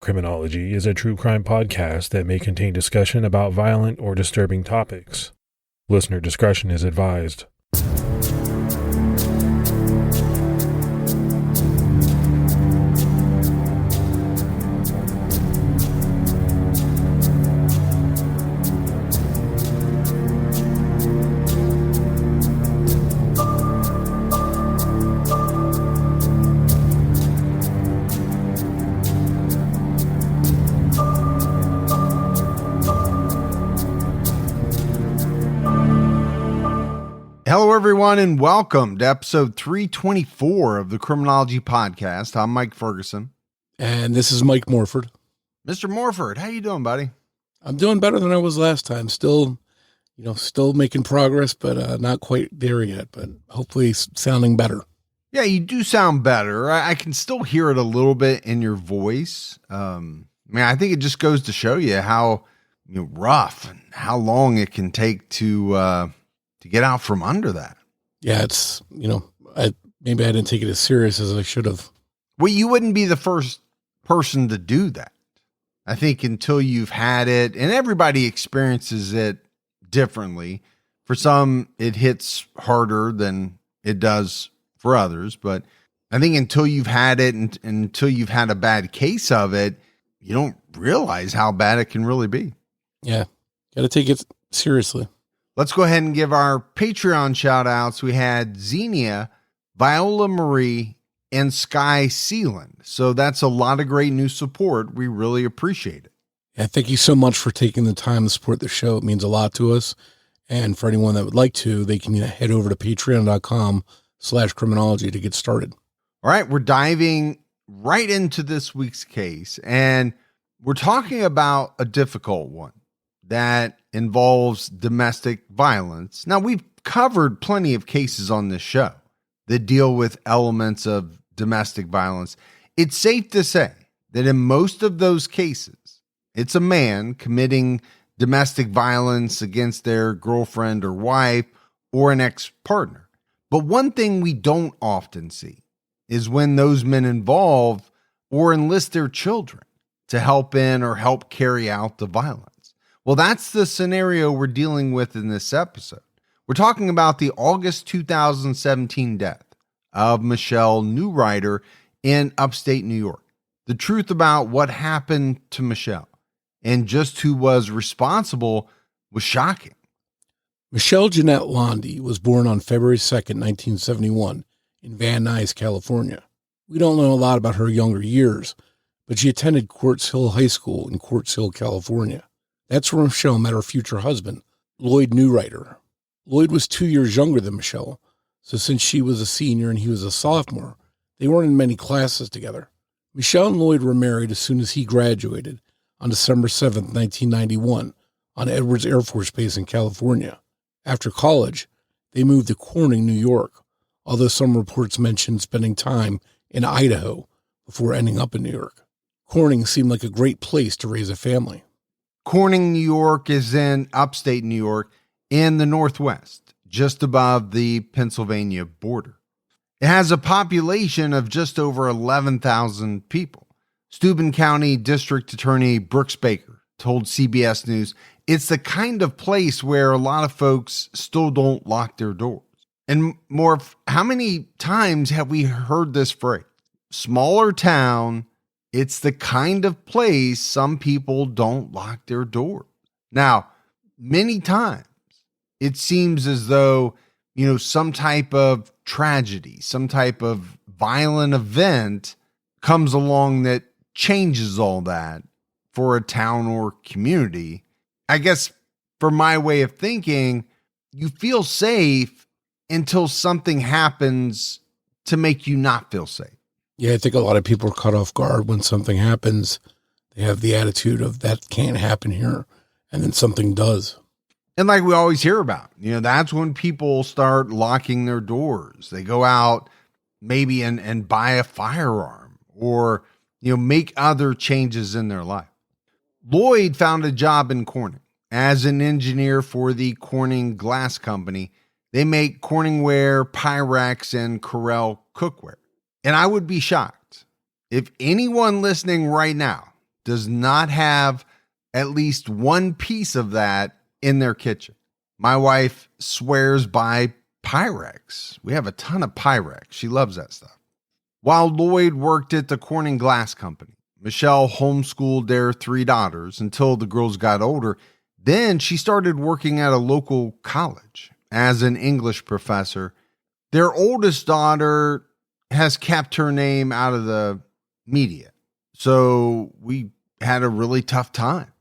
Criminology is a true crime podcast that may contain discussion about violent or disturbing topics. Listener discretion is advised. Hello, everyone, and welcome to episode 324 of the Criminology podcast. I'm Mike Ferguson. And this is Mike Morford. Mr. Morford, how you doing, buddy? I'm doing better than I was last time. Still making progress, but not quite there yet, but hopefully sounding better. Yeah, you do sound better. I can still hear it a little bit in your voice. I think it just goes to show you how rough and how long it can take to get out from under that. Yeah, it's, maybe I didn't take it as serious as I should have. Well, you wouldn't be the first person to do that. I think until you've had it, and everybody experiences it differently. For some, it hits harder than it does for others. But I think until you've had it and until you've had a bad case of it, you don't realize how bad it can really be. Yeah, got to take it seriously. Let's go ahead and give our Patreon shout outs. We had Xenia, Viola Marie, and Sky Sealand. So that's a lot of great new support. We really appreciate it. Yeah, thank you so much for taking the time to support the show. It means a lot to us. And for anyone that would like to, they can head over to patreon.com/criminology to get started. All right, we're diving right into this week's case. And we're talking about a difficult one that involves domestic violence. Now, we've covered plenty of cases on this show that deal with elements of domestic violence. It's safe to say that in most of those cases, it's a man committing domestic violence against their girlfriend or wife or an ex-partner. But one thing we don't often see is when those men involve or enlist their children to help in or help carry out the violence. Well, that's the scenario we're dealing with in this episode. We're talking about the August 2017 death of Michele Neurauter in upstate New York. The truth about what happened to Michele and just who was responsible was shocking. Michele Jeanette Landy was born on February 2nd, 1971 in Van Nuys, California. We don't know a lot about her younger years, but she attended Quartz Hill High School in Quartz Hill, California. That's where Michele met her future husband, Lloyd Neurauter. Lloyd was 2 years younger than Michele, so since she was a senior and he was a sophomore, they weren't in many classes together. Michele and Lloyd were married as soon as he graduated on December 7th, 1991, on Edwards Air Force Base in California. After college, they moved to Corning, New York, although some reports mentioned spending time in Idaho before ending up in New York. Corning seemed like a great place to raise a family. Corning, New York is in upstate New York in the Northwest, just above the Pennsylvania border. It has a population of just over 11,000 people. Steuben County District Attorney Brooks Baker told CBS News it's the kind of place where a lot of folks still don't lock their doors. And Morf, how many times have we heard this phrase? Smaller town, it's the kind of place some people don't lock their doors. Now, many times it seems as though, some type of tragedy, some type of violent event comes along that changes all that for a town or community. I guess for my way of thinking, you feel safe until something happens to make you not feel safe. Yeah, I think a lot of people are caught off guard when something happens. They have the attitude of that can't happen here, and then something does. And like we always hear about, that's when people start locking their doors. They go out maybe and buy a firearm or, make other changes in their life. Lloyd found a job in Corning as an engineer for the Corning Glass Company. They make Corningware, Pyrex, and Corel cookware. And I would be shocked if anyone listening right now does not have at least one piece of that in their kitchen. My wife swears by Pyrex. We have a ton of Pyrex. She loves that stuff. While Lloyd worked at the Corning Glass Company, Michele homeschooled their 3 daughters until the girls got older. Then she started working at a local college as an English professor. Their oldest daughter has kept her name out of the media. So we had a really tough time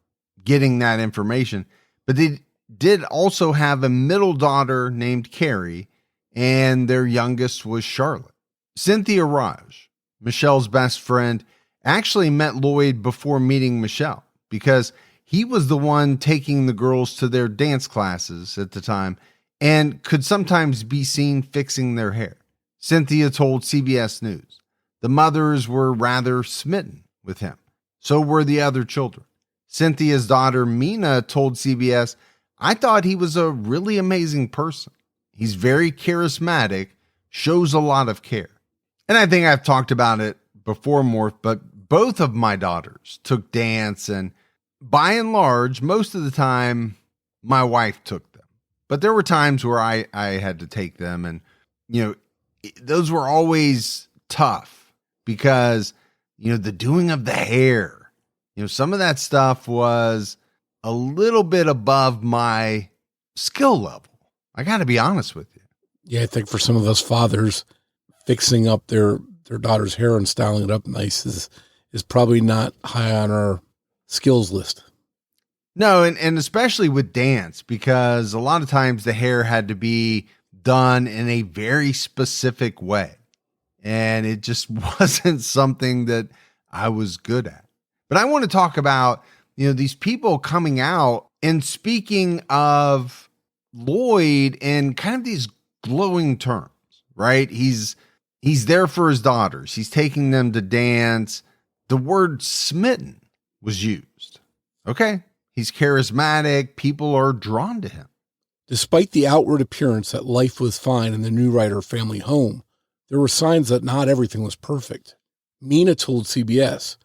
getting that information. But they did also have a middle daughter named Carrie, and their youngest was Charlotte. Cynthia Raj, Michelle's best friend, actually met Lloyd before meeting Michele because he was the one taking the girls to their dance classes at the time and could sometimes be seen fixing their hair. Cynthia told CBS News the mothers were rather smitten with him. So were the other children. Cynthia's daughter, Mina, told CBS, "I thought he was a really amazing person. He's very charismatic, shows a lot of care." And I think I've talked about it before, Morf, but both of my daughters took dance, and by and large, most of the time, my wife took them. But there were times where I had to take them, and, those were always tough because, the doing of the hair, some of that stuff was a little bit above my skill level. I got to be honest with you. Yeah, I think for some of us fathers, fixing up their daughter's hair and styling it up nice is probably not high on our skills list. No, and especially with dance, because a lot of times the hair had to be done in a very specific way. And it just wasn't something that I was good at. But I want to talk about, these people coming out and speaking of Lloyd in kind of these glowing terms, right? He's there for his daughters. He's taking them to dance. The word smitten was used. Okay. He's charismatic. People are drawn to him. Despite the outward appearance that life was fine in the Neurauter family home, there were signs that not everything was perfect. Mina told CBS,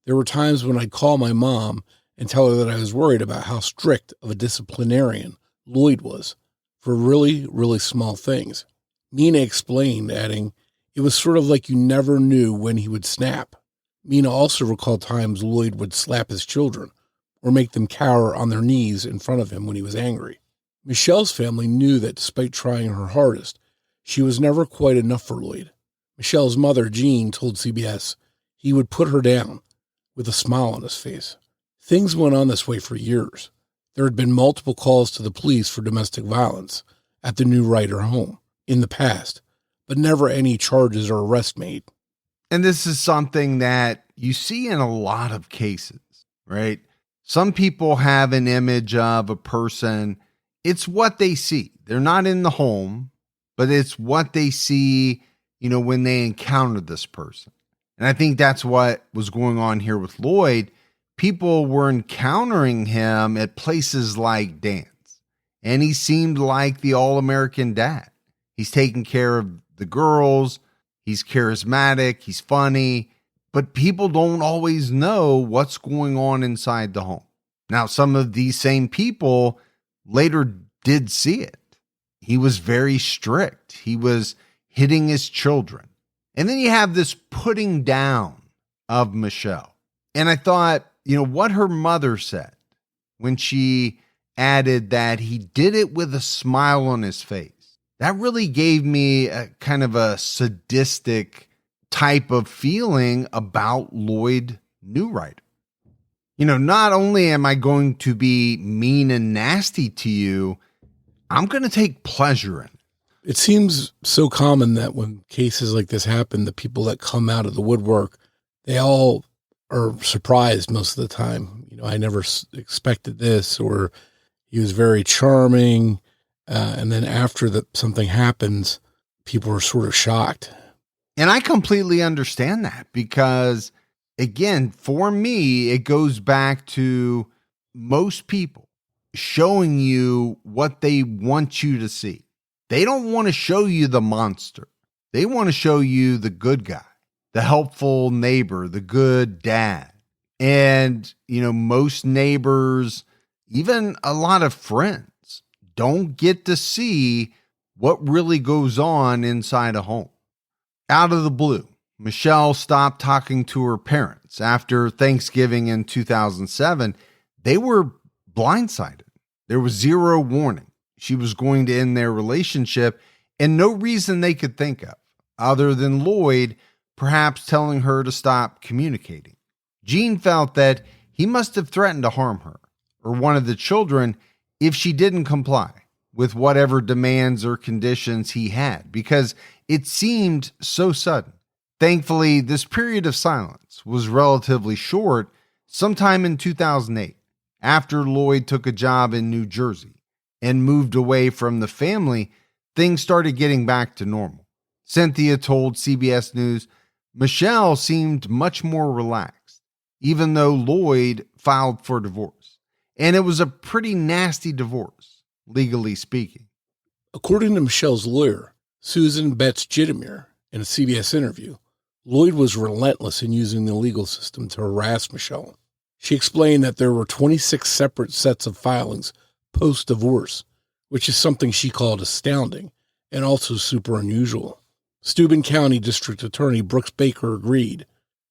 "There were times when I'd call my mom and tell her that I was worried about how strict of a disciplinarian Lloyd was for really, really small things." Mina explained, adding, "It was sort of like you never knew when he would snap." Mina also recalled times Lloyd would slap his children or make them cower on their knees in front of him when he was angry. Michelle's family knew that despite trying her hardest, she was never quite enough for Lloyd. Michelle's mother, Jean, told CBS he would put her down with a smile on his face. Things went on this way for years. There had been multiple calls to the police for domestic violence at the Neurauter home in the past, but never any charges or arrests made. And this is something that you see in a lot of cases, right? Some people have an image of a person. It's what they see. They're not in the home, but it's what they see, when they encounter this person. And I think that's what was going on here with Lloyd. People were encountering him at places like dance, and he seemed like the all-American dad. He's taking care of the girls. He's charismatic. He's funny, but people don't always know what's going on inside the home. Now, some of these same people later did see it. He was very strict. He was hitting his children. And then you have this putting down of Michele. And I thought, what her mother said when she added that he did it with a smile on his face. That really gave me a kind of a sadistic type of feeling about Lloyd Neurauter. Not only am I going to be mean and nasty to you, I'm going to take pleasure in it. It seems so common that when cases like this happen, the people that come out of the woodwork, they all are surprised most of the time. I never expected this, or he was very charming. And then after something happens, people are sort of shocked. And I completely understand that because, again, for me, it goes back to most people showing you what they want you to see. They don't want to show you the monster. They want to show you the good guy, the helpful neighbor, the good dad. And, most neighbors, even a lot of friends, don't get to see what really goes on inside a home. Out of the blue, Michele stopped talking to her parents. After Thanksgiving in 2007, they were blindsided. There was zero warning. She was going to end their relationship, and no reason they could think of, other than Lloyd perhaps telling her to stop communicating. Jean felt that he must have threatened to harm her or one of the children if she didn't comply with whatever demands or conditions he had, because it seemed so sudden. Thankfully, this period of silence was relatively short, sometime in 2008, after Lloyd took a job in New Jersey and moved away from the family. Things started getting back to normal. Cynthia told CBS News Michele seemed much more relaxed, even though Lloyd filed for divorce. And it was a pretty nasty divorce, legally speaking. According to Michele's lawyer, Susan Betts-Jitamir, in a CBS interview, Lloyd was relentless in using the legal system to harass Michele. She explained that there were 26 separate sets of filings post-divorce, which is something she called astounding and also super unusual. Steuben County District Attorney Brooks Baker agreed,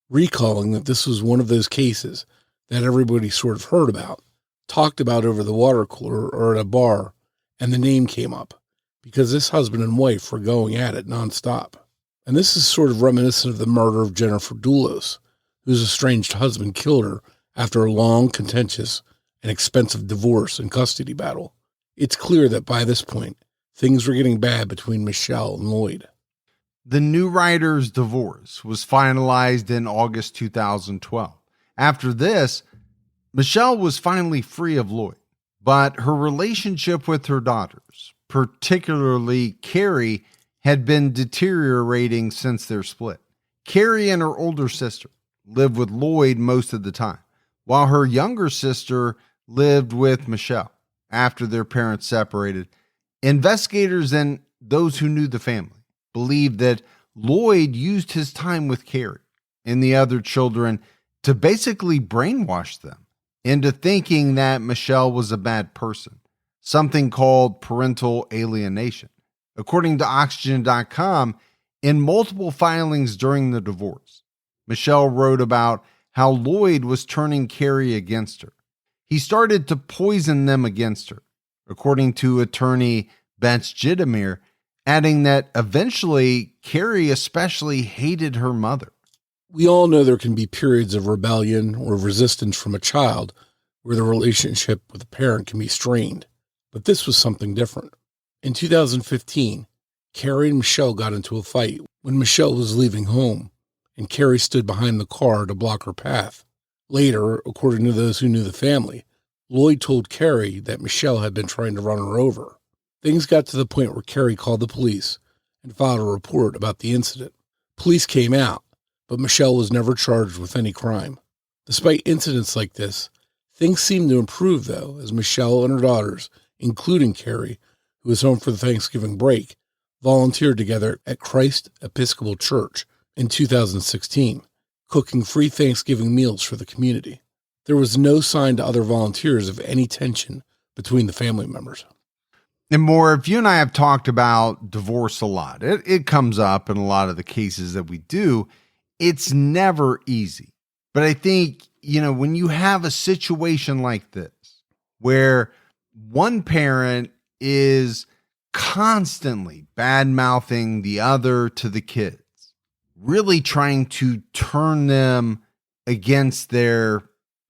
recalling that this was one of those cases that everybody sort of heard about, talked about over the water cooler or at a bar, and the name came up because this husband and wife were going at it nonstop. And this is sort of reminiscent of the murder of Jennifer Doulos, whose estranged husband killed her after a long, contentious, and expensive divorce and custody battle. It's clear that by this point, things were getting bad between Michele and Lloyd. The Neurauter's divorce was finalized in August 2012. After this, Michele was finally free of Lloyd, but her relationship with her daughters, particularly Carrie, had been deteriorating since their split. Carrie and her older sister lived with Lloyd most of the time, while her younger sister lived with Michele after their parents separated. Investigators and those who knew the family believed that Lloyd used his time with Carrie and the other children to basically brainwash them into thinking that Michele was a bad person, something called parental alienation. According to Oxygen.com, in multiple filings during the divorce, Michele wrote about how Lloyd was turning Carrie against her. He started to poison them against her, according to attorney Betts-Jitamir, adding that eventually Carrie especially hated her mother. We all know there can be periods of rebellion or resistance from a child where the relationship with a parent can be strained, but this was something different. In 2015, Carrie and Michele got into a fight when Michele was leaving home, and Carrie stood behind the car to block her path. Later, according to those who knew the family, Lloyd told Carrie that Michele had been trying to run her over. Things got to the point where Carrie called the police and filed a report about the incident. Police came out, but Michele was never charged with any crime. Despite incidents like this, things seemed to improve, though, as Michele and her daughters, including Carrie, who was home for the Thanksgiving break, volunteered together at Christ Episcopal Church in 2016, cooking free Thanksgiving meals for the community. There was no sign to other volunteers of any tension between the family members. And Morf, you and I have talked about divorce a lot. It comes up in a lot of the cases that we do. It's never easy. But I think, when you have a situation like this, where one parent is constantly bad-mouthing the other to the kids, really trying to turn them against their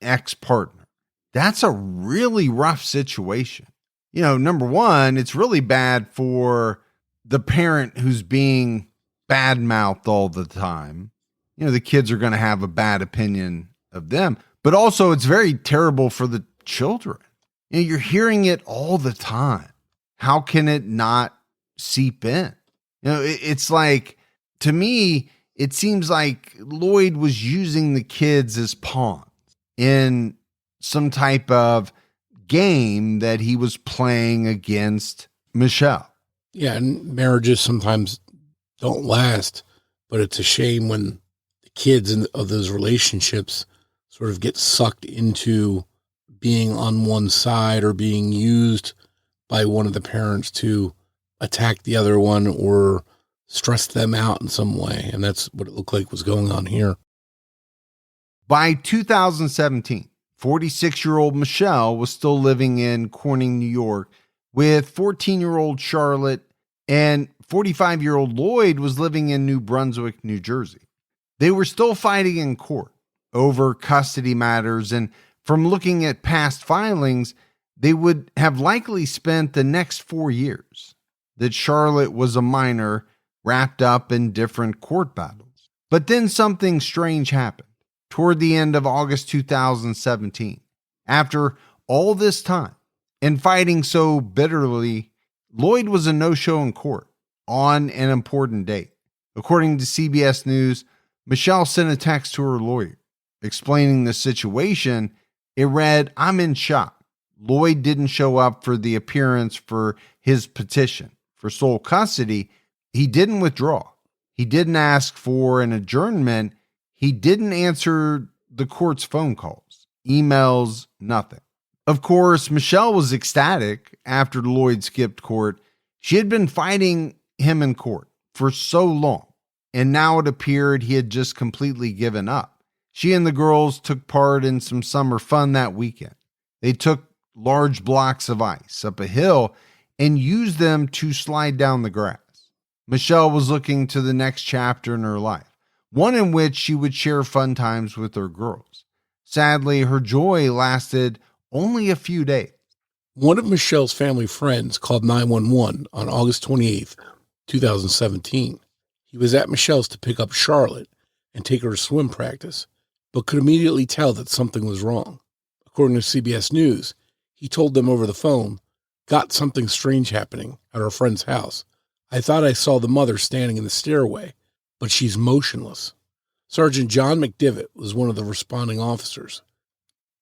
ex-partner, that's a really rough situation. Number one, it's really bad for the parent who's being bad-mouthed all the time. The kids are going to have a bad opinion of them. But also, it's very terrible for the children. You're hearing it all the time. How can it not seep in? It's like, to me, it seems like Lloyd was using the kids as pawns in some type of game that he was playing against Michele. Yeah, and marriages sometimes don't last, but it's a shame when the kids of those relationships sort of get sucked into being on one side or being used by one of the parents to attack the other one or stress them out in some way. And that's what it looked like was going on here. By 2017, 46-year-old Michele was still living in Corning, New York, with 14-year-old Charlotte, and 45-year-old Lloyd was living in New Brunswick, New Jersey. They were still fighting in court over custody matters, and from looking at past filings, they would have likely spent the next 4 years that Charlotte was a minor wrapped up in different court battles. But then something strange happened toward the end of August 2017. After all this time and fighting so bitterly, Lloyd was a no-show in court on an important date. According to CBS News, Michele sent a text to her lawyer explaining the situation. It read, "I'm in shock. Lloyd didn't show up for the appearance for his petition for sole custody. He didn't withdraw. He didn't ask for an adjournment. He didn't answer the court's phone calls, emails, nothing." Of course, Michele was ecstatic after Lloyd skipped court. She had been fighting him in court for so long, and now it appeared he had just completely given up. She and the girls took part in some summer fun that weekend. They took large blocks of ice up a hill and used them to slide down the grass. Michele was looking to the next chapter in her life, one in which she would share fun times with her girls. Sadly, her joy lasted only a few days. One of Michele's family friends called 911 on August 28th, 2017. He was at Michele's to pick up Charlotte and take her to swim practice, but could immediately tell that something was wrong. According to CBS News, he told them over the phone, "Got something strange happening at our friend's house. I thought I saw the mother standing in the stairway, but she's motionless." Sergeant John McDivitt was one of the responding officers.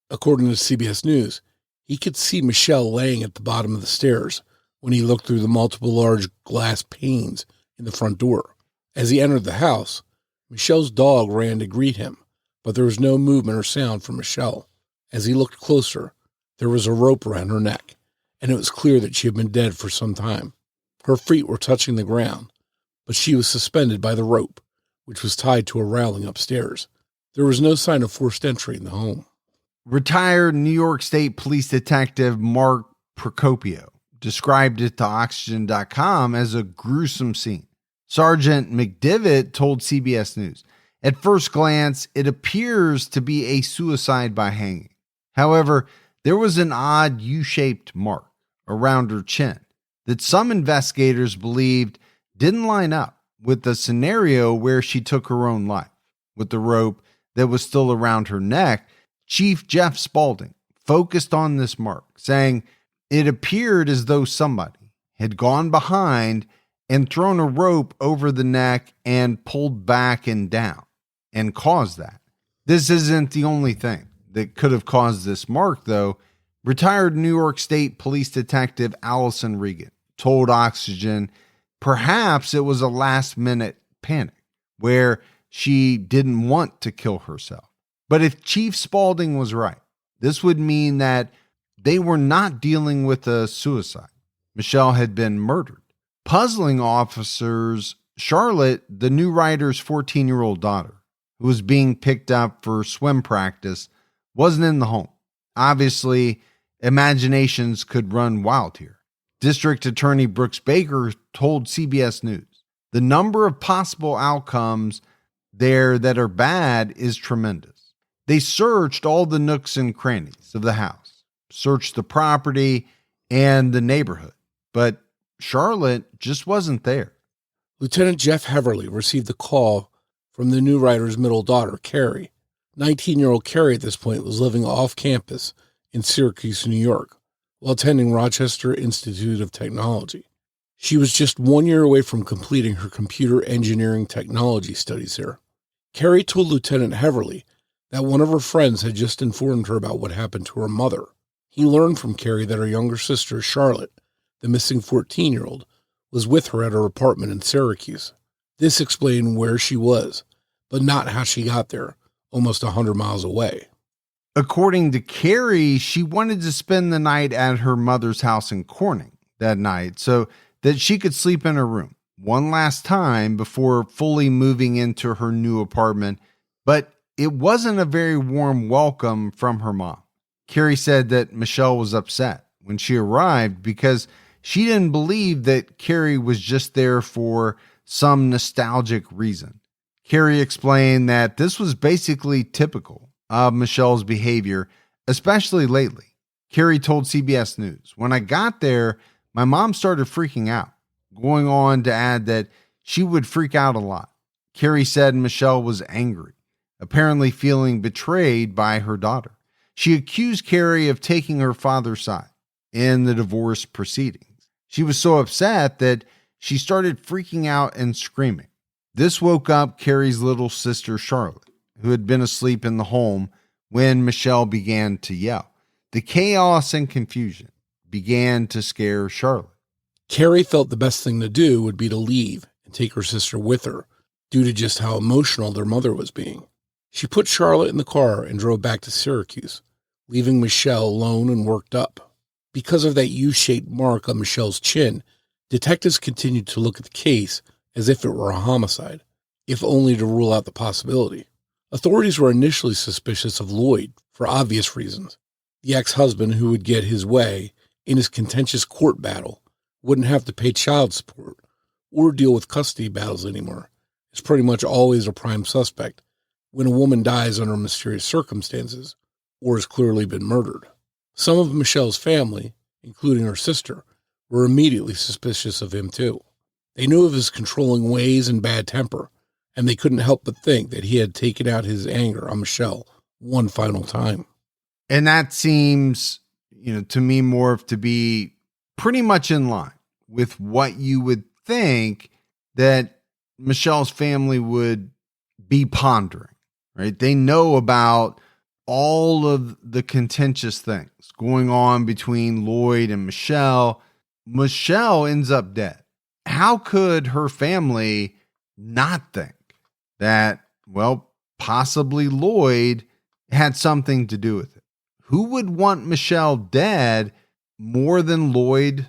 According to CBS News, he could see Michele laying at the bottom of the stairs when he looked through the multiple large glass panes in the front door. As he entered the house, Michele's dog ran to greet him, but there was no movement or sound from Michele. As he looked closer, there was a rope around her neck, and it was clear that she had been dead for some time. Her feet were touching the ground, but she was suspended by the rope, which was tied to a railing upstairs. There was no sign of forced entry in the home. Retired New York State Police Detective Mark Procopio described it to Oxygen.com as a gruesome scene. Sergeant McDivitt told CBS News, "At first glance, it appears to be a suicide by hanging. However, there was an odd U-shaped mark around her chin that some investigators believed didn't line up with the scenario where she took her own life. With the rope that was still around her neck, Chief Jeff Spaulding focused on this mark, saying it appeared as though somebody had gone behind and thrown a rope over the neck and pulled back and down and caused that. This isn't the only thing that could have caused this mark, though. Retired New York State Police Detective Allison Regan told Oxygen perhaps it was a last-minute panic where she didn't want to kill herself. But if Chief Spaulding was right, this would mean that they were not dealing with a suicide. Michele had been murdered. Puzzling officers, Charlotte, the new writer's 14-year-old daughter, who was being picked up for swim practice, wasn't in the home. Obviously, imaginations could run wild here. District Attorney Brooks Baker told CBS News, "The number of possible outcomes there that are bad is tremendous. They searched all the nooks and crannies of the house, searched the property and the neighborhood, but Charlotte just wasn't there." Lieutenant Jeff Heverly received a call from the new writer's middle daughter, Carrie. 19-year-old Carrie at this point was living off campus in Syracuse, New York, while attending Rochester Institute of Technology. She was just 1 year away from completing her computer engineering technology studies here. Carrie told Lieutenant Heverly that one of her friends had just informed her about what happened to her mother. He learned from Carrie that her younger sister, Charlotte, the missing 14-year-old, was with her at her apartment in Syracuse. This explained where she was, but not how she got there, almost 100 miles away. According to Carrie, she wanted to spend the night at her mother's house in Corning that night so that she could sleep in her room one last time before fully moving into her new apartment, but it wasn't a very warm welcome from her mom. Carrie said that Michele was upset when she arrived because she didn't believe that Carrie was just there for some nostalgic reason. Carrie explained that this was basically typical of Michele's behavior, especially lately. Carrie told CBS News, "When I got there, my mom started freaking out," going on to add that she would freak out a lot. Carrie said Michele was angry, apparently feeling betrayed by her daughter. She accused Carrie of taking her father's side in the divorce proceedings. She was so upset that she started freaking out and screaming. This woke up Carrie's little sister, Charlotte, who had been asleep in the home when Michele began to yell. The chaos and confusion began to scare Charlotte. Carrie felt the best thing to do would be to leave and take her sister with her due to just how emotional their mother was being. She put Charlotte in the car and drove back to Syracuse, leaving Michele alone and worked up. Because of that U-shaped mark on Michele's chin, detectives continued to look at the case as if it were a homicide, if only to rule out the possibility. Authorities were initially suspicious of Lloyd for obvious reasons. The ex-husband who would get his way in his contentious court battle wouldn't have to pay child support or deal with custody battles anymore. It's pretty much always a prime suspect when a woman dies under mysterious circumstances or has clearly been murdered. Some of Michele's family, including her sister, were immediately suspicious of him too. They knew of his controlling ways and bad temper, and they couldn't help but think that he had taken out his anger on Michele one final time. And that seems, to me, Morf, to be pretty much in line with what you would think that Michele's family would be pondering, right? They know about all of the contentious things going on between Lloyd and Michele. Michele ends up dead. How could her family not think that, possibly Lloyd had something to do with it? Who would want Michele dead more than Lloyd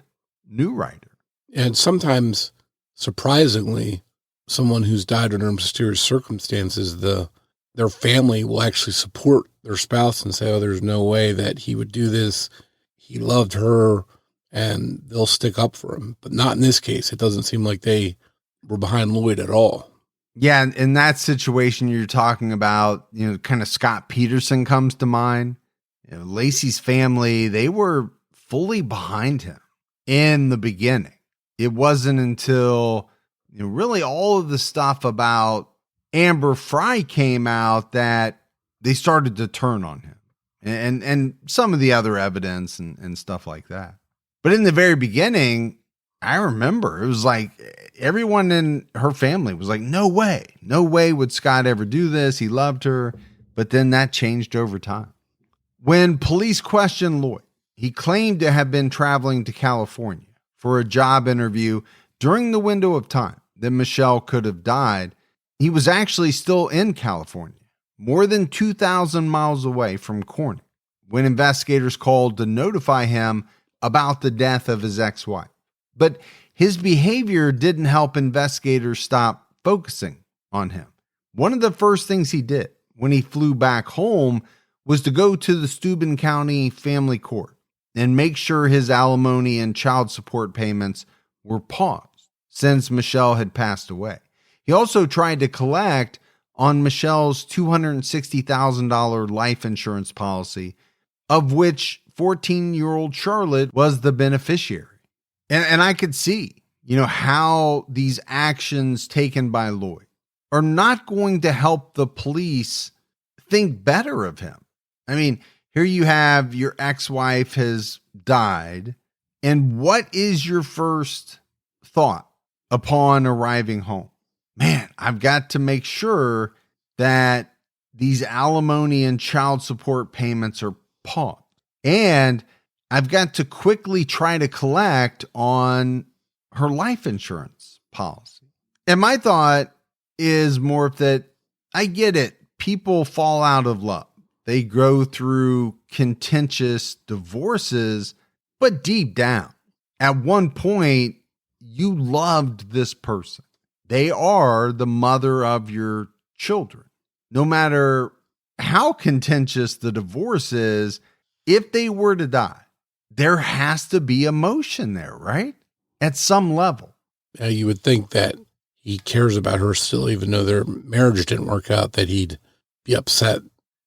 Neurauter? And sometimes, surprisingly, someone who's died under mysterious circumstances, their family will actually support their spouse and say, there's no way that he would do this. He loved her, and they'll stick up for him. But not in this case. It doesn't seem like they were behind Lloyd at all. Yeah, in that situation you're talking about, kind of Scott Peterson comes to mind. Lacey's family, they were fully behind him in the beginning. It wasn't until really all of the stuff about Amber Fry came out that they started to turn on him and some of the other evidence and stuff like that. But in the very beginning, I remember it was like everyone in her family was like, no way would Scott ever do this. He loved her. But then that changed over time. When police questioned Lloyd, he claimed to have been traveling to California for a job interview during the window of time that Michele could have died. He was actually still in California, more than 2,000 miles away from Corning, when investigators called to notify him about the death of his ex-wife. But his behavior didn't help investigators stop focusing on him. One of the first things he did when he flew back home was to go to the Steuben County Family Court and make sure his alimony and child support payments were paused since Michele had passed away. He also tried to collect on Michelle's $260,000 life insurance policy, of which 14-year-old Charlotte was the beneficiary. And I could see, how these actions taken by Lloyd are not going to help the police think better of him. I mean, here you have your ex-wife has died. And what is your first thought upon arriving home? Man, I've got to make sure that these alimony and child support payments are paused. And I've got to quickly try to collect on her life insurance policy. And my thought is more that I get it. People fall out of love. They go through contentious divorces, but deep down, at one point, you loved this person. They are the mother of your children. No matter how contentious the divorce is, if they were to die, there has to be emotion there, right? At some level. You would think that he cares about her still, even though their marriage didn't work out, that he'd be upset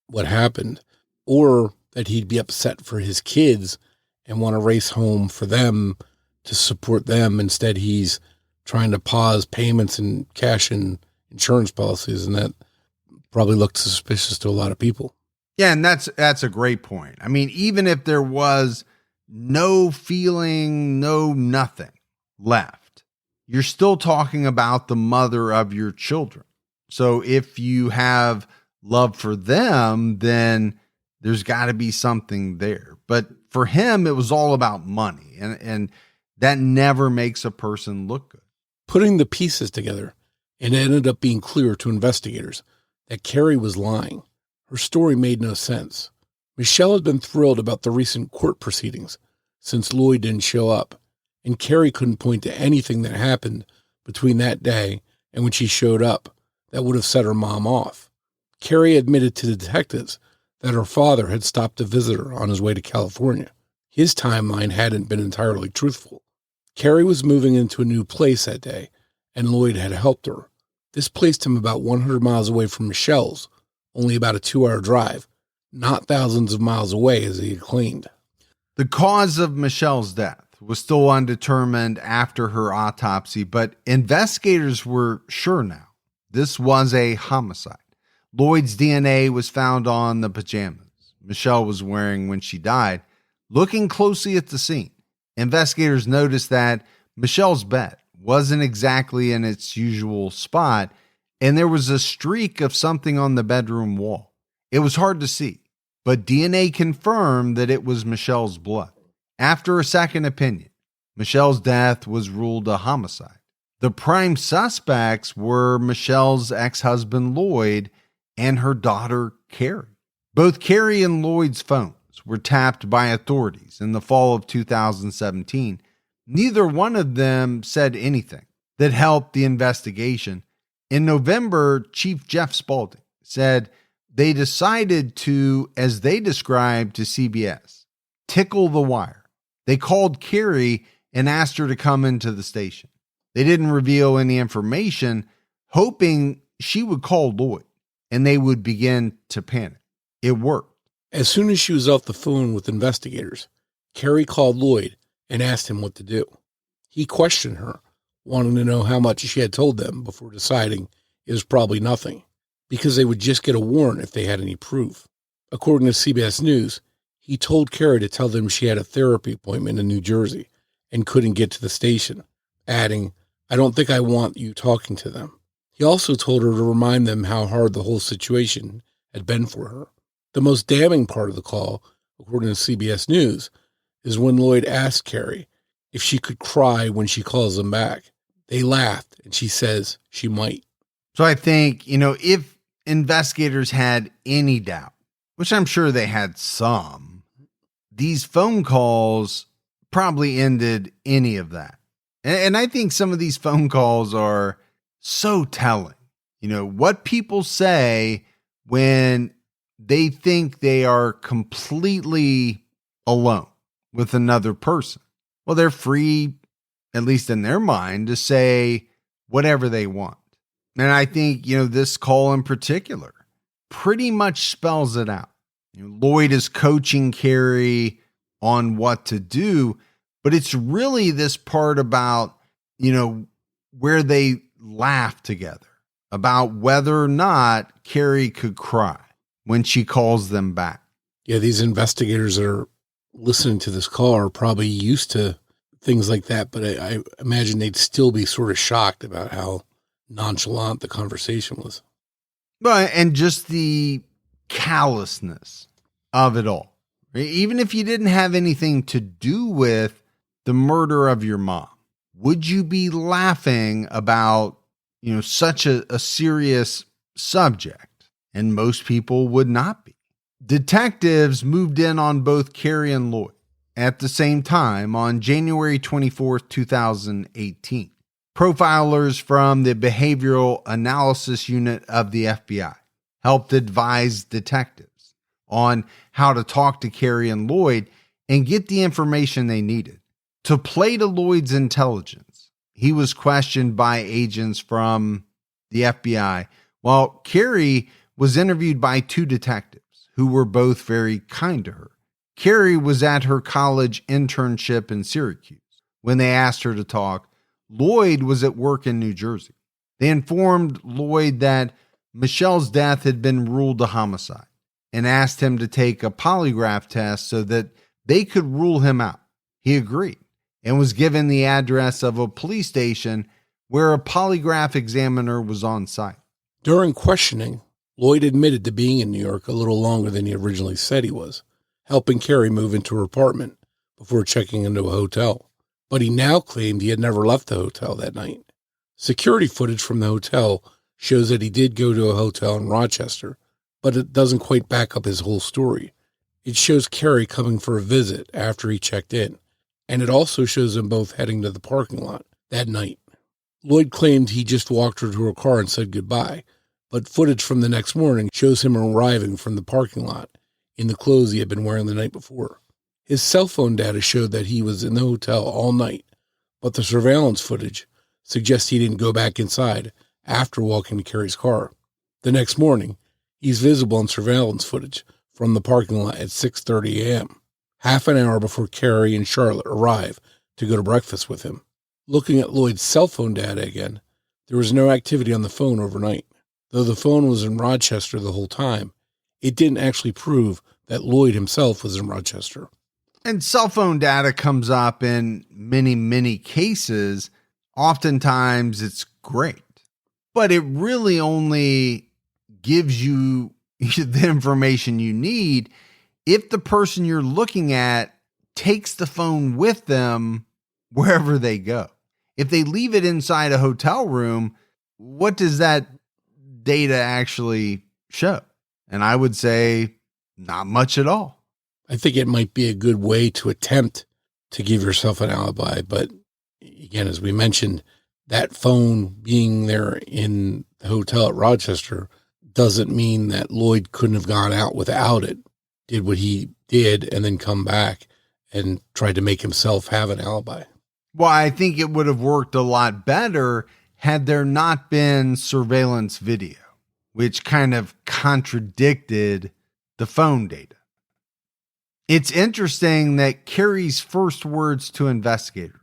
what happened, or that he'd be upset for his kids and want to race home for them to support them. Instead, he's trying to pause payments and cash in insurance policies, and that probably looked suspicious to a lot of people. Yeah, and that's a great point. I mean, even if there was no feeling, no nothing left, you're still talking about the mother of your children. So if you have love for them, then there's got to be something there. But for him, it was all about money, and that never makes a person look good. Putting the pieces together, it ended up being clear to investigators that Carrie was lying. Her story made no sense. Michele had been thrilled about the recent court proceedings since Lloyd didn't show up, and Carrie couldn't point to anything that happened between that day and when she showed up that would have set her mom off. Carrie admitted to the detectives that her father had stopped to visit her on his way to California. His timeline hadn't been entirely truthful. Carrie was moving into a new place that day, and Lloyd had helped her. This placed him about 100 miles away from Michelle's, only about a 2-hour drive, not thousands of miles away as he had claimed. The cause of Michelle's death was still undetermined after her autopsy, but investigators were sure now this was a homicide. Lloyd's DNA was found on the pajamas Michele was wearing when she died. Looking closely at the scene, investigators noticed that Michelle's bed wasn't exactly in its usual spot, and there was a streak of something on the bedroom wall. It was hard to see, but DNA confirmed that it was Michelle's blood. After a second opinion, Michelle's death was ruled a homicide. The prime suspects were Michelle's ex-husband Lloyd and her daughter Carrie. Both Carrie and Lloyd's phones were tapped by authorities in the fall of 2017. Neither one of them said anything that helped the investigation. In November, Chief Jeff Spaulding said they decided to, as they described to CBS, tickle the wire. They called Carrie and asked her to come into the station. They didn't reveal any information, hoping she would call Lloyd and they would begin to panic. It worked. As soon as she was off the phone with investigators, Carrie called Lloyd and asked him what to do. He questioned her, wanting to know how much she had told them before deciding it was probably nothing, because they would just get a warrant if they had any proof. According to CBS News, he told Carrie to tell them she had a therapy appointment in New Jersey and couldn't get to the station, adding, "I don't think I want you talking to them." He also told her to remind them how hard the whole situation had been for her. The most damning part of the call, according to CBS News, is when Lloyd asked Carrie if she could cry when she calls them back. They laughed, and she says she might. So I think, if investigators had any doubt, which I'm sure they had some, these phone calls probably ended any of that. And I think some of these phone calls are so telling. What people say when they think they are completely alone with another person. Well, they're free, at least in their mind, to say whatever they want. And I think, this call in particular pretty much spells it out. Lloyd is coaching Carrie on what to do, but it's really this part about, where they laugh together, about whether or not Carrie could cry when she calls them back. Yeah, these investigators that are listening to this call are probably used to things like that, but I imagine they'd still be sort of shocked about how nonchalant the conversation was. Well, and just the callousness of it all. Even if you didn't have anything to do with the murder of your mom, would you be laughing about, such a serious subject? And most people would not be. Detectives moved in on both Carrie and Lloyd at the same time on January 24th, 2018. Profilers from the Behavioral Analysis Unit of the FBI helped advise detectives on how to talk to Carrie and Lloyd and get the information they needed. To play to Lloyd's intelligence, he was questioned by agents from the FBI, while Carrie was interviewed by two detectives who were both very kind to her. Carrie was at her college internship in Syracuse when they asked her to talk. Lloyd was at work in New Jersey. They informed Lloyd that Michelle's death had been ruled a homicide and asked him to take a polygraph test so that they could rule him out. He agreed and was given the address of a police station where a polygraph examiner was on site. During questioning, Lloyd admitted to being in New York a little longer than he originally said he was, helping Carrie move into her apartment before checking into a hotel. But he now claimed he had never left the hotel that night. Security footage from the hotel shows that he did go to a hotel in Rochester, but it doesn't quite back up his whole story. It shows Carrie coming for a visit after he checked in, and it also shows them both heading to the parking lot that night. Lloyd claimed he just walked her to her car and said goodbye, but footage from the next morning shows him arriving from the parking lot in the clothes he had been wearing the night before. His cell phone data showed that he was in the hotel all night, but the surveillance footage suggests he didn't go back inside after walking to Carrie's car. The next morning, he's visible in surveillance footage from the parking lot at 6:30 a.m., half an hour before Carrie and Charlotte arrive to go to breakfast with him. Looking at Lloyd's cell phone data again, there was no activity on the phone overnight. Though the phone was in Rochester the whole time, it didn't actually prove that Lloyd himself was in Rochester. And cell phone data comes up in many, many cases. Oftentimes it's great, but it really only gives you the information you need if the person you're looking at takes the phone with them wherever they go. If they leave it inside a hotel room, what does that data actually show? And I would say not much at all. I think it might be a good way to attempt to give yourself an alibi. But again, as we mentioned, that phone being there in the hotel at Rochester doesn't mean that Lloyd couldn't have gone out without it, did what he did, and then come back and tried to make himself have an alibi. Well, I think it would have worked a lot better had there not been surveillance video, which kind of contradicted the phone data. It's interesting that Carrie's first words to investigators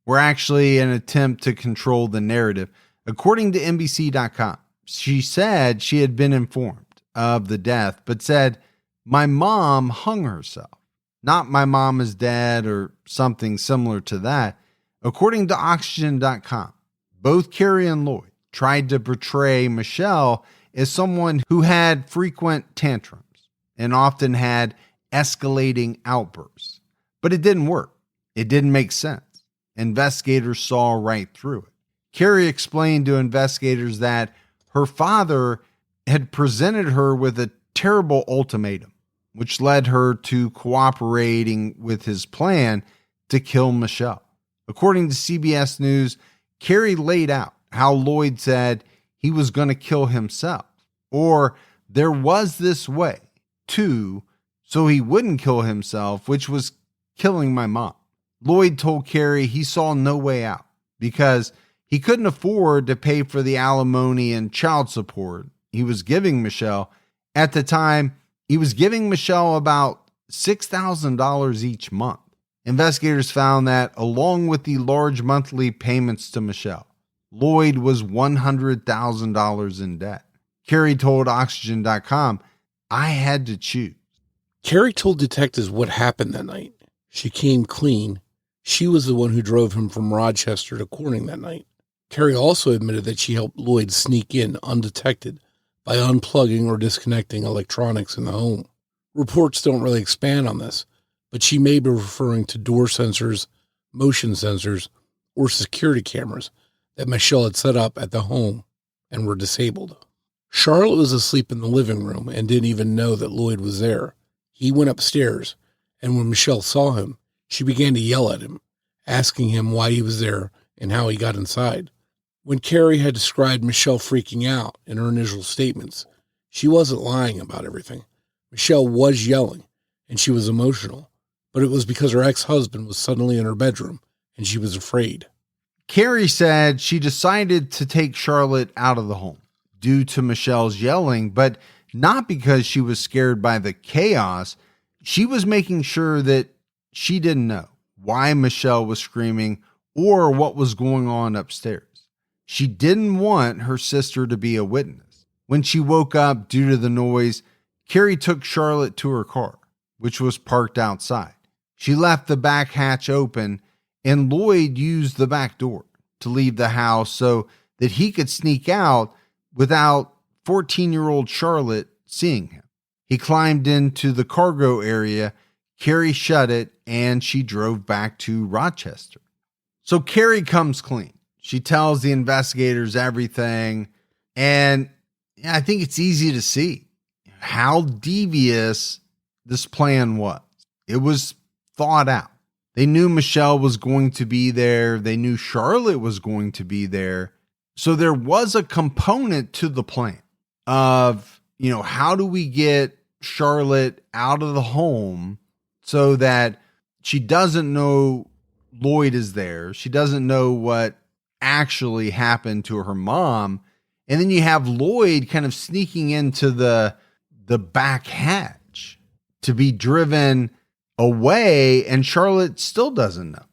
were actually an attempt to control the narrative. According to NBC.com, she said she had been informed of the death, but said, "My mom hung herself," not "my mom is dead" or something similar to that. According to Oxygen.com, both Carrie and Lloyd tried to portray Michele as someone who had frequent tantrums and often had escalating outbursts. But it didn't work. It didn't make sense. Investigators saw right through it. Carrie explained to investigators that her father had presented her with a terrible ultimatum, which led her to cooperating with his plan to kill Michele. According to CBS News, Carrie laid out how Lloyd said he was going to kill himself, or there was this way, too, so he wouldn't kill himself, which was killing my mom. Lloyd told Carrie he saw no way out because he couldn't afford to pay for the alimony and child support he was giving Michele. At the time, he was giving Michele about $6,000 each month. Investigators found that, along with the large monthly payments to Michele, Lloyd was $100,000 in debt. Carrie told Oxygen.com, "I had to choose." Carrie told detectives what happened that night. She came clean. She was the one who drove him from Rochester to Corning that night. Carrie also admitted that she helped Lloyd sneak in undetected by unplugging or disconnecting electronics in the home. Reports don't really expand on this, but she may be referring to door sensors, motion sensors, or security cameras that Michele had set up at the home and were disabled. Charlotte was asleep in the living room and didn't even know that Lloyd was there. He went upstairs, and when Michele saw him, she began to yell at him, asking him why he was there and how he got inside. When Carrie had described Michele freaking out in her initial statements, she wasn't lying about everything. Michele was yelling, and she was emotional, but it was because her ex-husband was suddenly in her bedroom, and she was afraid. Carrie said she decided to take Charlotte out of the home due to Michelle's yelling, but not because she was scared by the chaos. She was making sure that she didn't know why Michele was screaming or what was going on upstairs. She didn't want her sister to be a witness. When she woke up due to the noise, Carrie took Charlotte to her car, which was parked outside. She left the back hatch open, and Lloyd used the back door to leave the house so that he could sneak out without 14-year-old Charlotte seeing him. He climbed into the cargo area, Carrie shut it, and she drove back to Rochester. So Carrie comes clean. She tells the investigators everything, and I think it's easy to see how devious this plan was. It was thought out. They knew Michele was going to be there. They knew Charlotte was going to be there. So there was a component to the plan of, how do we get Charlotte out of the home so that she doesn't know Lloyd is there. She doesn't know what actually happened to her mom. And then you have Lloyd kind of sneaking into the back hatch to be driven away, and Charlotte still doesn't know.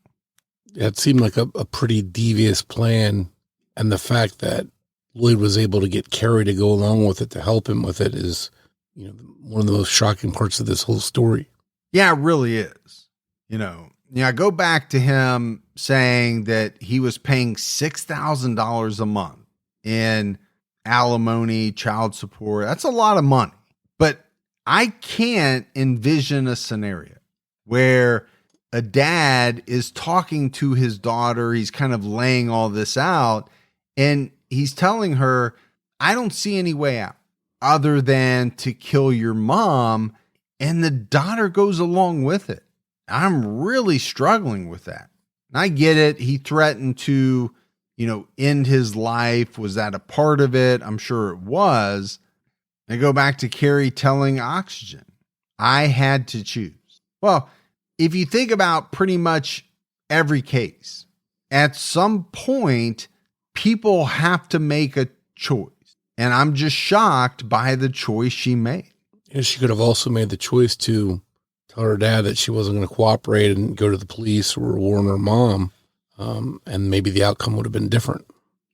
It seemed like a pretty devious plan, and the fact that Lloyd was able to get Carrie to go along with it to help him with it is, one of the most shocking parts of this whole story. Yeah, it really is. I go back to him saying that he was paying $6,000 a month in alimony, child support. That's a lot of money. But I can't envision a scenario where a dad is talking to his daughter. He's kind of laying all this out, and he's telling her, I don't see any way out other than to kill your mom. And the daughter goes along with it. I'm really struggling with that. And I get it. He threatened to, end his life. Was that a part of it? I'm sure it was. I go back to Carrie telling Oxygen, I had to choose. Well, if you think about pretty much every case, at some point, people have to make a choice. And I'm just shocked by the choice she made. Yeah, she could have also made the choice to tell her dad that she wasn't going to cooperate and go to the police or warn her mom. And maybe the outcome would have been different.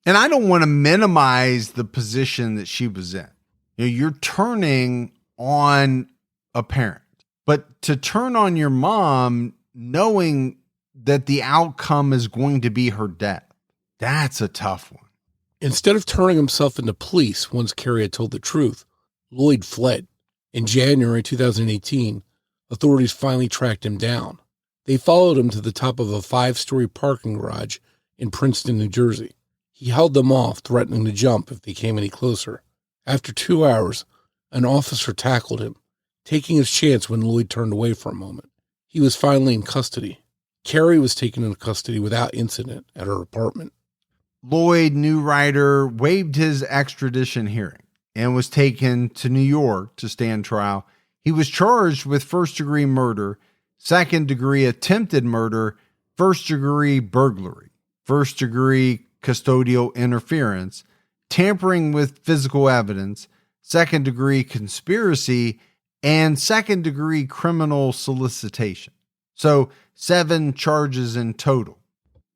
And I don't want to minimize the position that she was in. You're turning on a parent, but to turn on your mom knowing that the outcome is going to be her death, that's a tough one. Instead of turning himself into police once Carrie had told the truth, Lloyd fled. In January 2018, authorities finally tracked him down. They followed him to the top of a 5-story parking garage in Princeton, New Jersey. He held them off, threatening to jump if they came any closer. After 2 hours, an officer tackled him, taking his chance when Lloyd turned away for a moment. He was finally in custody. Carrie was taken into custody without incident at her apartment. Lloyd Neurauter waived his extradition hearing and was taken to New York to stand trial. He was charged with first-degree murder, second-degree attempted murder, first-degree burglary, first-degree custodial interference, tampering with physical evidence, second-degree conspiracy, and second-degree criminal solicitation. So 7 charges in total.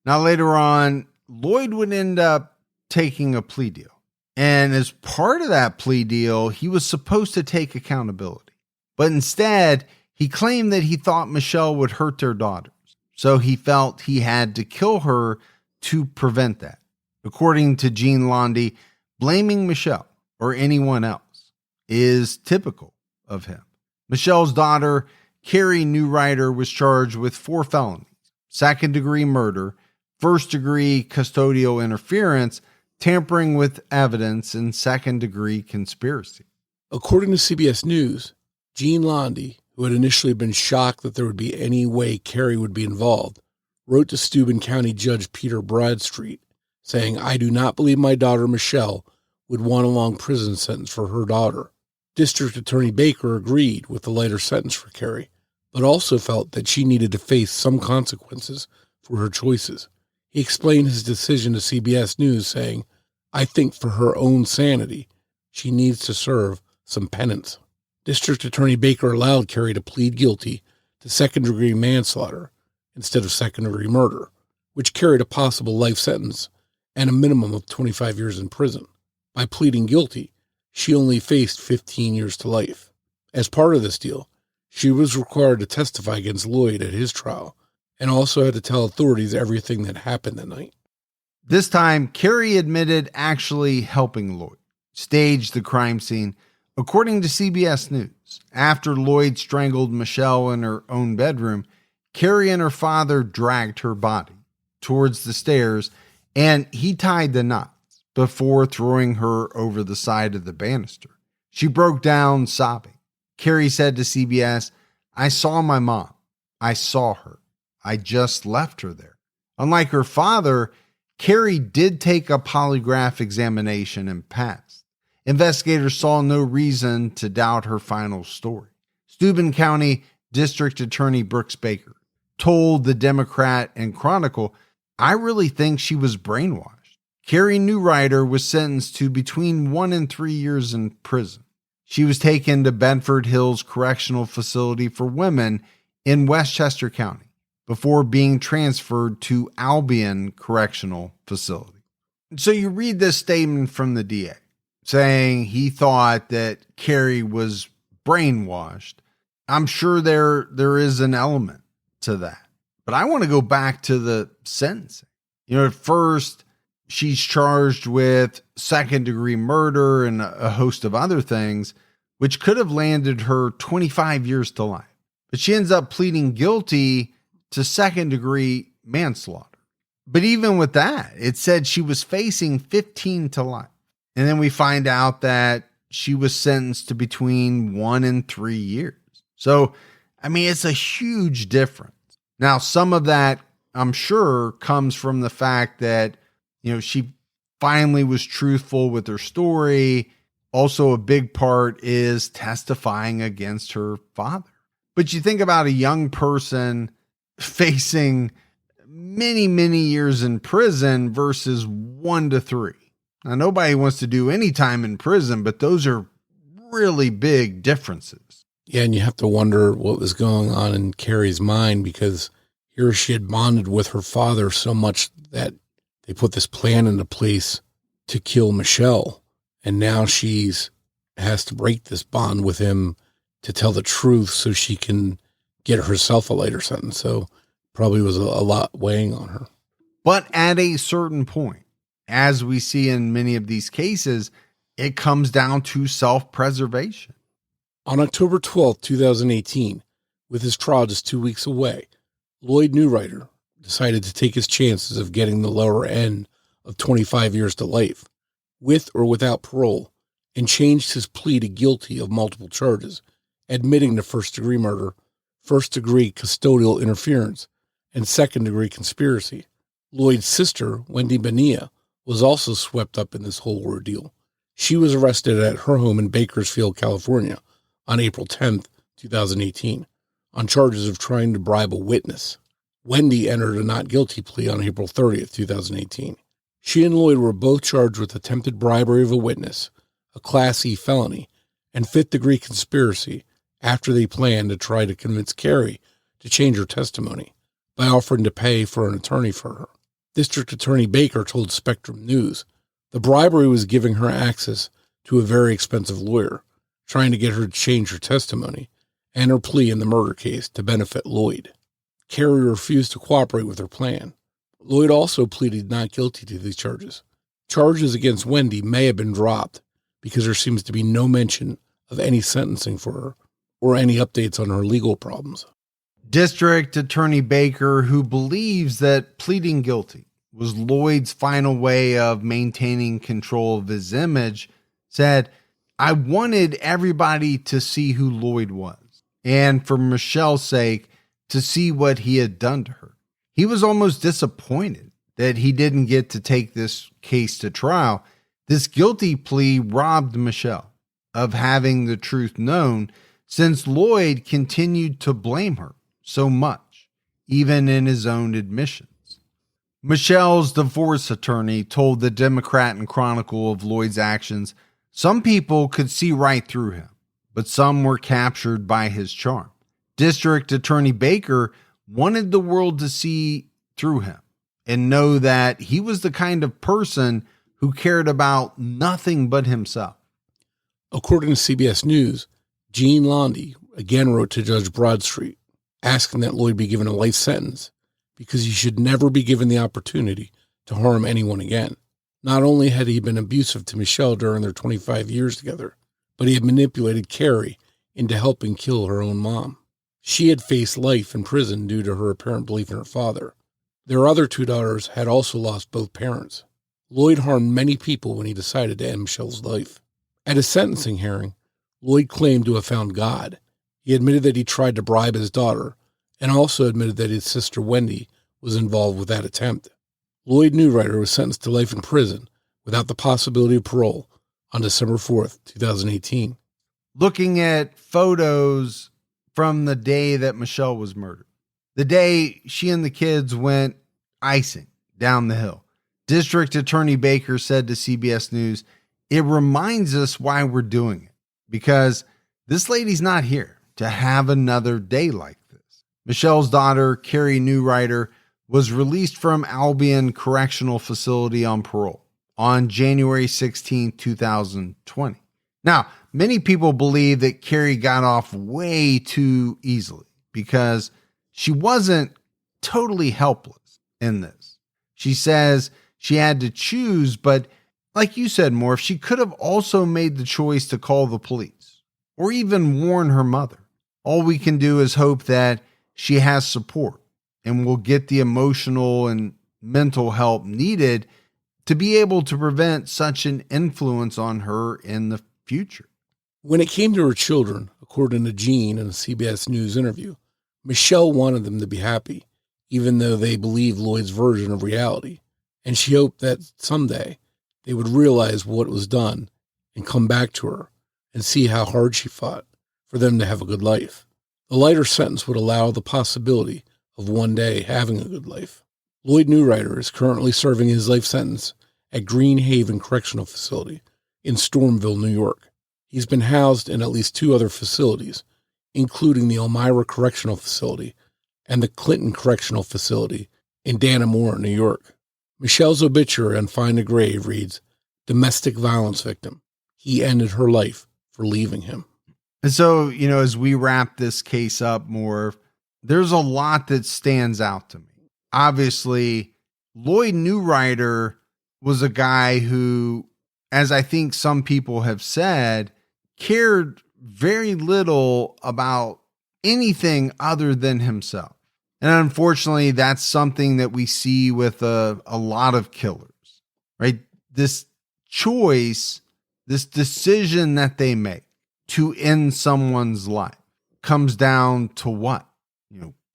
Now later on, Lloyd would end up taking a plea deal. And as part of that plea deal, he was supposed to take accountability. But instead, he claimed that he thought Michele would hurt their daughters. So he felt he had to kill her to prevent that. According to Gene Lundy, blaming Michele or anyone else is typical of him. Michele's daughter, Carrie Neurauter, was charged with 4 felonies: second-degree murder, first-degree custodial interference, tampering with evidence, and second-degree conspiracy. According to CBS News, Gene Lundy, who had initially been shocked that there would be any way Carrie would be involved, wrote to Steuben County Judge Peter Bradstreet, saying, "I do not believe my daughter Michele would want a long prison sentence for her daughter." District Attorney Baker agreed with the lighter sentence for Carrie, but also felt that she needed to face some consequences for her choices. He explained his decision to CBS News, saying, "I think for her own sanity, she needs to serve some penance." District Attorney Baker allowed Carrie to plead guilty to second-degree manslaughter instead of second-degree murder, which carried a possible life sentence and a minimum of 25 years in prison. By pleading guilty, she only faced 15 years to life. As part of this deal, she was required to testify against Lloyd at his trial and also had to tell authorities everything that happened that night. This time, Carrie admitted actually helping Lloyd stage the crime scene. According to CBS News, after Lloyd strangled Michele in her own bedroom, Carrie and her father dragged her body towards the stairs, and he tied the knots before throwing her over the side of the banister. She broke down sobbing. Carrie said to CBS, "I saw my mom. I saw her. I just left her there." Unlike her father, Carrie did take a polygraph examination and passed. Investigators saw no reason to doubt her final story. Steuben County District Attorney Brooks Baker told the Democrat and Chronicle, "I really think she was brainwashed." Carrie Neurauter was sentenced to between 1 and 3 years in prison. She was taken to Bedford Hills Correctional Facility for Women in Westchester County before being transferred to Albion Correctional Facility. So you read this statement from the DA saying he thought that Carrie was brainwashed. I'm sure there is an element to that. But I want to go back to the sentencing. At first, she's charged with second-degree murder and a host of other things, which could have landed her 25 years to life. But she ends up pleading guilty to second-degree manslaughter. But even with that, it said she was facing 15 to life. And then we find out that she was sentenced to between 1 and 3 years. So, it's a huge difference. Now, some of that, I'm sure, comes from the fact that, she finally was truthful with her story. Also, a big part is testifying against her father. But you think about a young person facing many, many years in prison versus 1 to 3. Now, nobody wants to do any time in prison, but those are really big differences. Yeah, and you have to wonder what was going on in Carrie's mind, because here she had bonded with her father so much that they put this plan into place to kill Michele, and now has to break this bond with him to tell the truth so she can get herself a lighter sentence. So probably was a lot weighing on her. But at a certain point, as we see in many of these cases, it comes down to self-preservation. On October 12th, 2018, with his trial just 2 weeks away, Lloyd Neurauter decided to take his chances of getting the lower end of 25 years to life, with or without parole, and changed his plea to guilty of multiple charges, admitting to first-degree murder, first-degree custodial interference, and second-degree conspiracy. Lloyd's sister, Wendy Bonilla, was also swept up in this whole ordeal. She was arrested at her home in Bakersfield, California, on April 10th, 2018, on charges of trying to bribe a witness. Wendy entered a not guilty plea on April 30th, 2018. She and Lloyd were both charged with attempted bribery of a witness, a Class E felony, and fifth-degree conspiracy after they planned to try to convince Carrie to change her testimony by offering to pay for an attorney for her. District Attorney Baker told Spectrum News the bribery was giving her access to a very expensive lawyer, trying to get her to change her testimony and her plea in the murder case to benefit Lloyd. Carrie refused to cooperate with her plan. Lloyd also pleaded not guilty to these charges. Charges against Wendy may have been dropped because there seems to be no mention of any sentencing for her or any updates on her legal problems. District Attorney Baker, who believes that pleading guilty was Lloyd's final way of maintaining control of his image, said, "I wanted everybody to see who Lloyd was, and for Michelle's sake, to see what he had done to her." He was almost disappointed that he didn't get to take this case to trial. This guilty plea robbed Michele of having the truth known, since Lloyd continued to blame her so much, even in his own admissions. Michelle's divorce attorney told the Democrat and Chronicle of Lloyd's actions, "Some people could see right through him, but some were captured by his charm. District Attorney Baker wanted the world to see through him and know that he was the kind of person who cared about nothing but himself." According to CBS News, Gene Lundy again wrote to Judge Broadstreet, asking that Lloyd be given a life sentence because he should never be given the opportunity to harm anyone again. Not only had he been abusive to Michele during their 25 years together, but he had manipulated Carrie into helping kill her own mom. She had faced life in prison due to her apparent belief in her father. Their other two daughters had also lost both parents. Lloyd harmed many people when he decided to end Michelle's life. At his sentencing hearing, Lloyd claimed to have found God. He admitted that he tried to bribe his daughter and also admitted that his sister Wendy was involved with that attempt. Lloyd Neurauter was sentenced to life in prison without the possibility of parole on December 4th, 2018. Looking at photos from the day that Michele was murdered, the day she and the kids went icing down the hill, District Attorney Baker said to CBS News, "It reminds us why we're doing it, because this lady's not here to have another day like this." Michelle's daughter, Carrie Neurauter, was released from Albion Correctional Facility on parole on January 16, 2020. Now, many people believe that Carrie got off way too easily because she wasn't totally helpless in this. She says she had to choose, but like you said, Morf, she could have also made the choice to call the police or even warn her mother. All we can do is hope that she has support and will get the emotional and mental help needed to be able to prevent such an influence on her in the future. When it came to her children, according to Gene in a CBS News interview, Michele wanted them to be happy, even though they believed Lloyd's version of reality, and she hoped that someday they would realize what was done and come back to her and see how hard she fought for them to have a good life. The lighter sentence would allow the possibility of one day having a good life. Lloyd Neurauter is currently serving his life sentence at Green Haven Correctional Facility in Stormville, New York. He's been housed in at least two other facilities, including the Elmira Correctional Facility and the Clinton Correctional Facility in Dannemora, New York. Michelle's obituary on Find a Grave reads, "Domestic violence victim. He ended her life for leaving him." And so, as we wrap this case up more, there's a lot that stands out to me. Obviously, Lloyd Neurauter was a guy who, as I think some people have said, cared very little about anything other than himself. And unfortunately, that's something that we see with a lot of killers, right? This choice, this decision that they make to end someone's life comes down to what?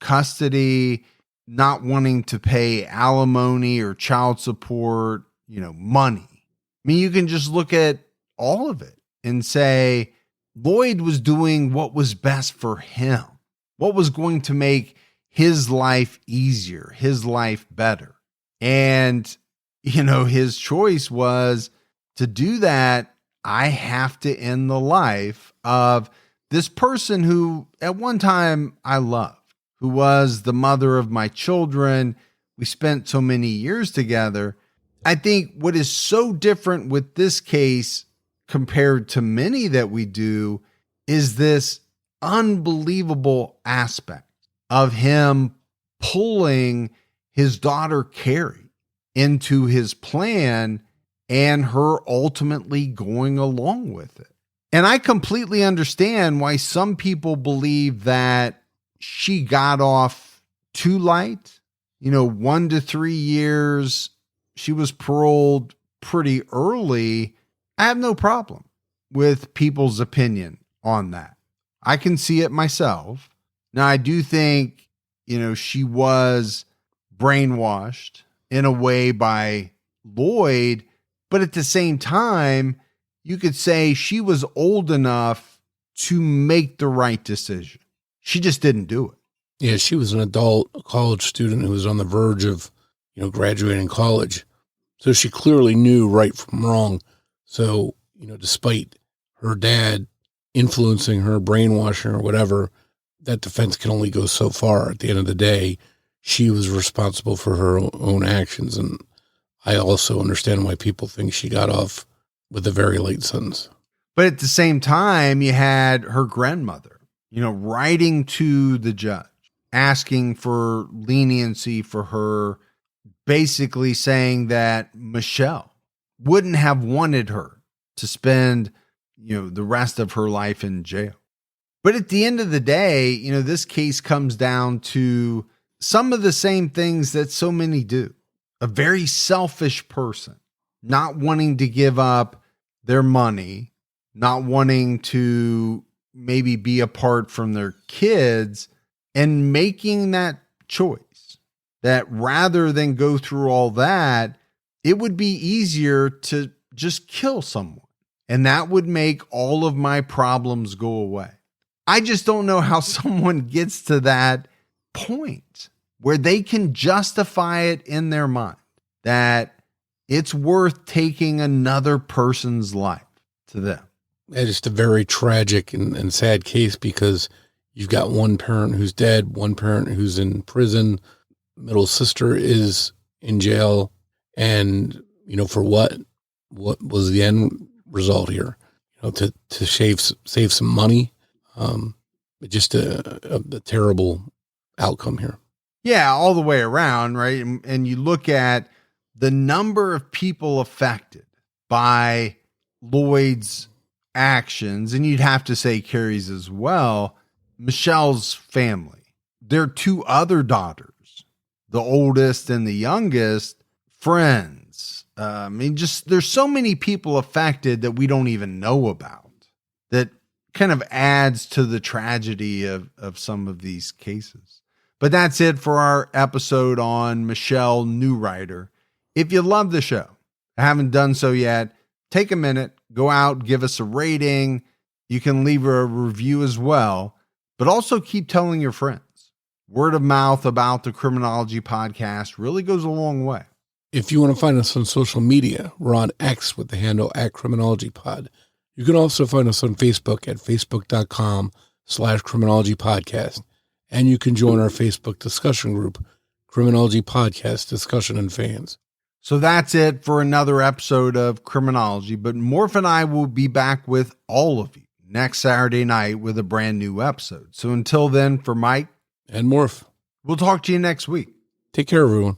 Custody, not wanting to pay alimony or child support, money. I mean, you can just look at all of it and say, Lloyd was doing what was best for him, what was going to make his life easier, his life better. And, his choice was to do that. I have to end the life of this person who at one time I loved, who was the mother of my children. We spent so many years together. I think what is so different with this case compared to many that we do is this unbelievable aspect of him pulling his daughter Carrie into his plan and her ultimately going along with it. And I completely understand why some people believe that she got off too light. 1 to 3 years. She was paroled pretty early. I have no problem with people's opinion on that. I can see it myself. Now, I do think, she was brainwashed in a way by Lloyd, but at the same time, you could say she was old enough to make the right decision. She just didn't do it. Yeah, she was an adult, a college student who was on the verge of, graduating college. So she clearly knew right from wrong. So, despite her dad influencing her, brainwashing her, whatever, that defense can only go so far. At the end of the day, she was responsible for her own actions. And I also understand why people think she got off with a very light sentence. But at the same time, you had her grandmother, writing to the judge, asking for leniency for her, basically saying that Michele wouldn't have wanted her to spend, the rest of her life in jail. But at the end of the day, this case comes down to some of the same things that so many do. A very selfish person, not wanting to give up their money, not wanting to maybe be apart from their kids, and making that choice that rather than go through all that, it would be easier to just kill someone. And that would make all of my problems go away. I just don't know how someone gets to that point where they can justify it in their mind that it's worth taking another person's life to them. It's just a very tragic and sad case because you've got one parent who's dead, one parent who's in prison, middle sister is in jail. And, for what was the end result here? To save some money. Just a terrible outcome here. Yeah, all the way around, right? And you look at the number of people affected by Lloyd's actions, and you'd have to say Carrie's as well. Michele's family, their 2 other daughters, the oldest and the youngest, friends. There's so many people affected that we don't even know about that kind of adds to the tragedy of some of these cases. But that's it for our episode on Michele Neurauter. If you love the show, haven't done so yet, take a minute, go out, give us a rating. You can leave a review as well, but also keep telling your friends. Word of mouth about the Criminology podcast really goes a long way. If you want to find us on social media, we're on X with the handle @CriminologyPod. You can also find us on Facebook at facebook.com/CriminologyPodcast. And you can join our Facebook discussion group, Criminology Podcast Discussion and Fans. So that's it for another episode of Criminology, but Morf and I will be back with all of you next Saturday night with a brand new episode. So until then, for Mike and Morf, we'll talk to you next week. Take care, everyone.